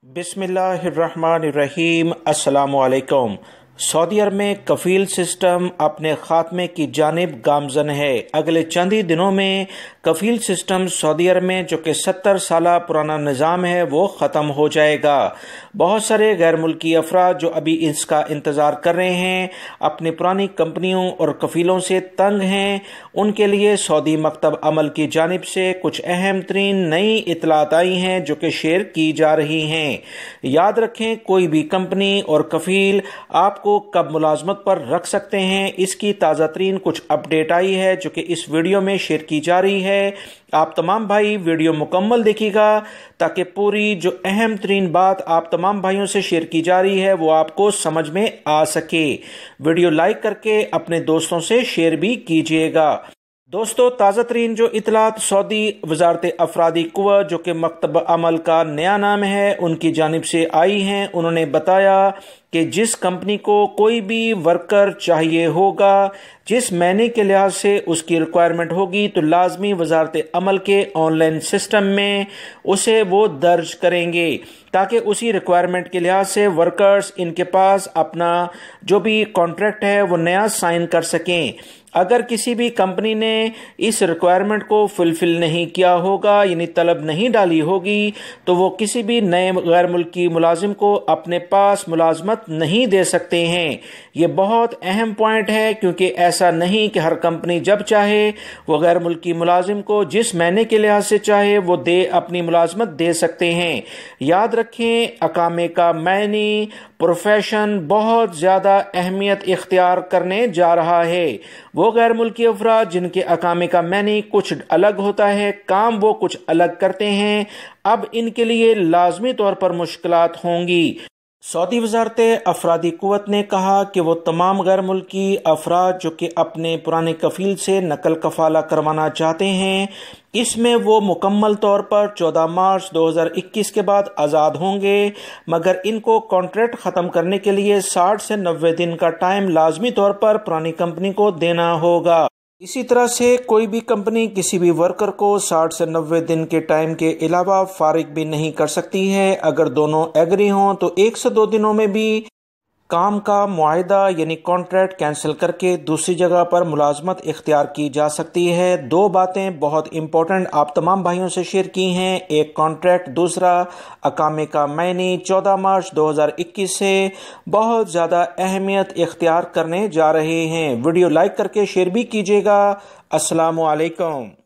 بسم اللہ الرحمن الرحیم۔ السلام علیکم۔ سعودی عرب میں کفیل سسٹم اپنے خاتمے کی جانب گامزن ہے۔ اگلے چند ہی دنوں میں کفیل سسٹم سعودی عرب میں جو کہ 70 سالہ پرانا نظام ہے وہ ختم ہو جائے گا۔ بہت سارے غیر ملکی افراد جو ابھی اس کا انتظار کر رہے ہیں، اپنی پرانی کمپنیوں اور کفیلوں سے تنگ ہیں، ان کے لیے سعودی مکتب عمل کی جانب سے کچھ اہم ترین نئی اطلاعات آئی ہیں جو کہ شیئر کی جا رہی ہیں۔ یاد رکھیں، کوئی بھی کمپنی اور کفیل آپ کو کب ملازمت پر رکھ سکتے ہیں، اس کی تازہ ترین کچھ اپڈیٹ آئی ہے جو کہ اس ویڈیو میں شیئر کی جا رہی ہے۔ آپ تمام بھائی ویڈیو مکمل دیکھیے گا تاکہ پوری جو اہم ترین بات آپ تمام بھائیوں سے شیئر کی جا رہی ہے وہ آپ کو سمجھ میں آ سکے۔ ویڈیو لائک کر کے اپنے دوستوں سے شیئر بھی کیجیے گا۔ دوستو، تازہ ترین جو اطلاعات سعودی وزارت افرادی قوت جو کہ مکتب عمل کا نیا نام ہے ان کی جانب سے آئی ہیں۔ انہوں نے بتایا کہ جس کمپنی کو کوئی بھی ورکر چاہیے ہوگا، جس مہینے کے لحاظ سے اس کی ریکوائرمنٹ ہوگی، تو لازمی وزارت عمل کے آن لائن سسٹم میں اسے وہ درج کریں گے تاکہ اسی ریکوائرمنٹ کے لحاظ سے ورکرز ان کے پاس اپنا جو بھی کانٹریکٹ ہے وہ نیا سائن کر سکیں۔ اگر کسی بھی کمپنی نے اس ریکوائرمنٹ کو فلفل نہیں کیا ہوگا، یعنی طلب نہیں ڈالی ہوگی، تو وہ کسی بھی نئے غیر ملکی ملازم کو اپنے پاس ملازمت نہیں دے سکتے ہیں۔ یہ بہت اہم پوائنٹ ہے کیونکہ ایسا نہیں کہ ہر کمپنی جب چاہے وہ غیر ملکی ملازم کو جس مہینے کے لحاظ سے چاہے وہ اپنی ملازمت دے سکتے ہیں۔ یاد رکھیں، اقامے کا معنی پروفیشن بہت زیادہ اہمیت اختیار کرنے جا رہا ہے۔ وہ غیر ملکی افراد جن کے اقامے کا معنی کچھ الگ ہوتا ہے، کام وہ کچھ الگ کرتے ہیں، اب ان کے لیے لازمی طور پر مشکلات ہوں گی۔ سعودی وزارت افرادی قوت نے کہا کہ وہ تمام غیر ملکی افراد جو کہ اپنے پرانے کفیل سے نقل کفالہ کروانا چاہتے ہیں، اس میں وہ مکمل طور پر 14 مارچ 2021 کے بعد آزاد ہوں گے، مگر ان کو کانٹریکٹ ختم کرنے کے لیے 60 سے 90 دن کا ٹائم لازمی طور پر پرانی کمپنی کو دینا ہوگا۔ اسی طرح سے کوئی بھی کمپنی کسی بھی ورکر کو 60 سے 90 دن کے ٹائم کے علاوہ فارغ بھی نہیں کر سکتی ہے۔ اگر دونوں ایگری ہوں تو 1 سے 2 دنوں میں بھی کام کا معاہدہ یعنی کانٹریکٹ کینسل کر کے دوسری جگہ پر ملازمت اختیار کی جا سکتی ہے۔ 2 باتیں بہت امپورٹنٹ آپ تمام بھائیوں سے شیئر کی ہیں، ایک کانٹریکٹ، دوسرا اقامے کا معنی 14 مارچ 2021 سے بہت زیادہ اہمیت اختیار کرنے جا رہے ہیں۔ ویڈیو لائک کر کے شیئر بھی کیجیے گا۔ السلام علیکم۔